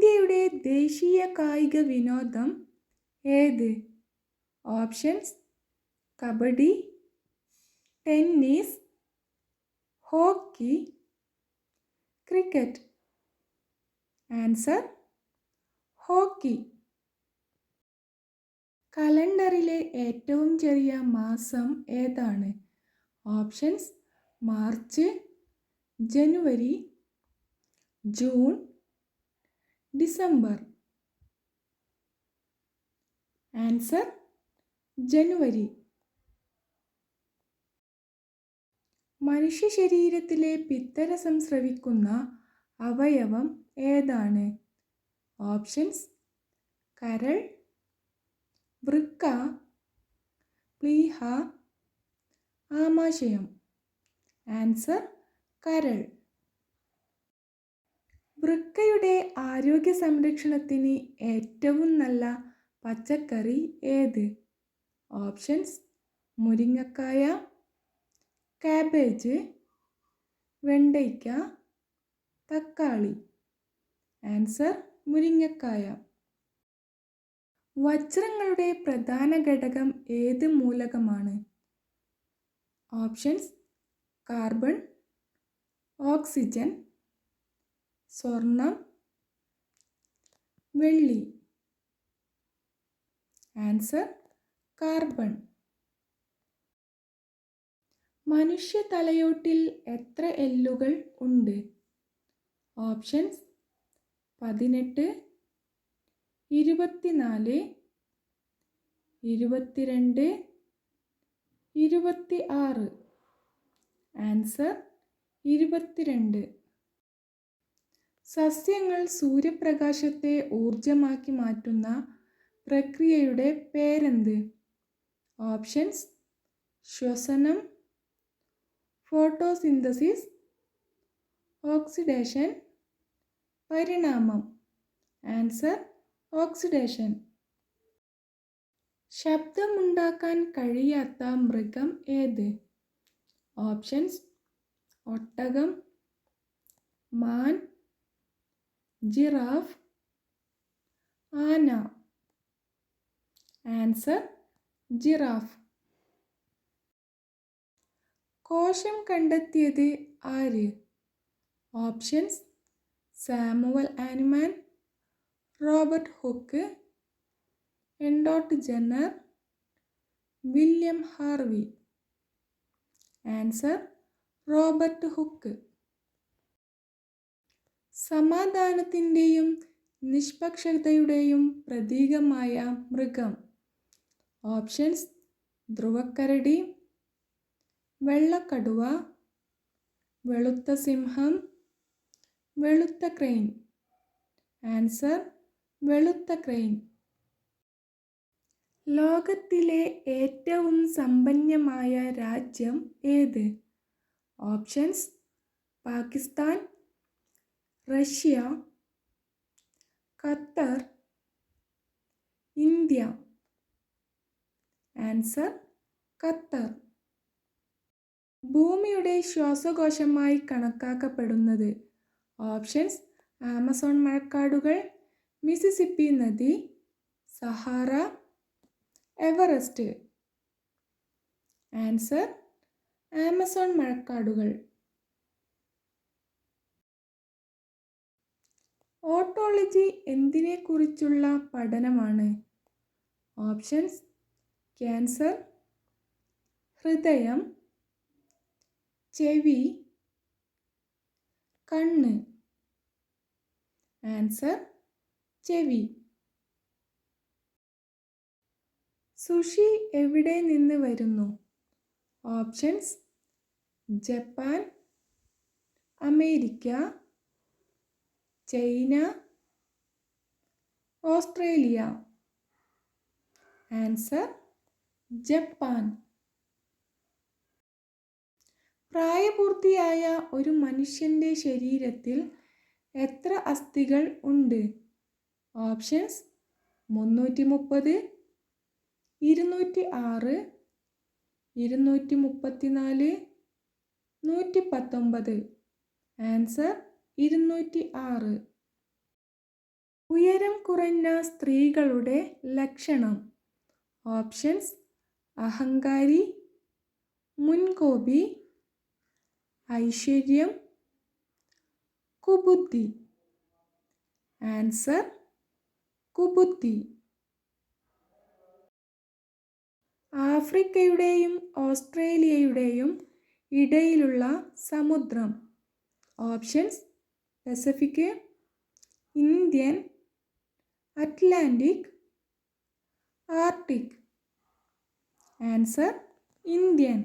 ഇന്ത്യയുടെ ദേശീയ കായിക വിനോദം ഏത്? Options: kabaddi, tennis, hockey, cricket. Answer: hockey. കലണ്ടറിലെ ഏറ്റവും ചെറിയ മാസം ഏതാണ്? ഓപ്ഷൻസ്: മാർച്ച്, ജനുവരി, ജൂൺ, ഡിസംബർ. ആൻസർ: ജനുവരി. മനുഷ്യ ശരീരത്തിലെ പിത്തരസം സ്രവിക്കുന്ന അവയവം ഏതാണ്? ഓപ്ഷൻസ്: കരൾ, വൃക്ക, പ്ലീഹ, ആമാശയം. ആൻസർ: കരൾ. വൃക്കയുടെ ആരോഗ്യ സംരക്ഷണത്തിന് ഏറ്റവും നല്ല പച്ചക്കറി ഏത്? ഓപ്ഷൻസ്: മുരിങ്ങക്കായ, കാബേജ്, വെണ്ടയ്ക്ക, തക്കാളി. ആൻസർ: മുരിങ്ങക്കായ. വജ്രങ്ങളുടെ പ്രധാന ഘടകം ഏത് മൂലകമാണ്? ഓപ്ഷൻസ്: കാർബൺ, ഓക്സിജൻ, സ്വർണം, വെള്ളി. Answer: carbon. മനുഷ്യ തലയോട്ടിൽ എത്ര എല്ലുകൾ ഉണ്ട്? ഓപ്ഷൻസ്: 18, 24, 22, 26. ആൻസർ: 22. സസ്യങ്ങൾ സൂര്യപ്രകാശത്തെ ഊർജമാക്കി മാറ്റുന്ന പ്രക്രിയയുടെ പേരെന്ത്? ഓപ്ഷൻസ്: ശ്വസനം, ഫോട്ടോസിന്തസിസ്, ഓക്സിഡേഷൻ, പരിണാമം. Answer: oxidation. ശബ്ദമുണ്ടാക്കാൻ കഴിയാത്ത മൃഗം ഏത്? ഓപ്ഷൻസ്: ഒട്ടകം, മാൻ, ജിറാഫ്, ആന. Answer: giraffe. കോശം കണ്ടെത്തിയത് ആര്? ഓപ്ഷൻസ്: സാമുവൽ ആനിമാൻ, Robert Hooke, Edward Jenner, William Harvey. Answer: Robert Hooke. സമാധാനത്തിൻ്റെയും നിഷ്പക്ഷതയുടെയും പ്രതീകമായ മൃഗം? ഓപ്ഷൻസ്: ധ്രുവക്കരടി, വെള്ളക്കടുവ, വെളുത്ത സിംഹം, വെളുത്ത ക്രെയിൻ. ആൻസർ: വെളുത്ത ക്രെയിൻ. ലോകത്തിലെ ഏറ്റവും സമ്പന്നമായ രാജ്യം ഏത്? Options: Pakistan, Russia, Qatar, India. Answer: Qatar. ഭൂമിയുടെ ശ്വാസകോശമായി കണക്കാക്കപ്പെടുന്നത്? ഓപ്ഷൻസ്: ആമസോൺ മഴക്കാടുകൾ, മിസിസിപ്പി നദി, സഹാറ, എവറസ്റ്റ്. ആൻസർ: ആമസോൺ മഴക്കാടുകൾ. ഓട്ടോളജി എന്തിനെക്കുറിച്ചുള്ള പഠനമാണ്? ഓപ്ഷൻസ്: ക്യാൻസർ, ഹൃദയം, ചെവി, കണ്ണ്. ആൻസർ: ചെവി. സുഷി എവിടെ നിന്ന് വരുന്നു? Options: Japan, America, China, Australia. Answer: Japan. പ്രായപൂർത്തിയായ ഒരു മനുഷ്യൻ്റെ ശരീരത്തിൽ എത്ര അസ്ഥികൾ ഉണ്ട്? ഓപ്ഷൻസ്: 330, 206, 234, 119. ആൻസർ: 206. ഉയരം കുറഞ്ഞ സ്ത്രീകളുടെ ലക്ഷണം. ഓപ്ഷൻസ്: അഹങ്കാരി, മുൻകോപി, ഐശ്വര്യം, കുബുദ്ധി. ആൻസർ: കുബുദ്ധി. ആഫ്രിക്കയുടെയും ഓസ്ട്രേലിയയുടെയും ഇടയിലുള്ള സമുദ്രം. Options: Pacific, Indian, Atlantic, Arctic. Answer: Indian.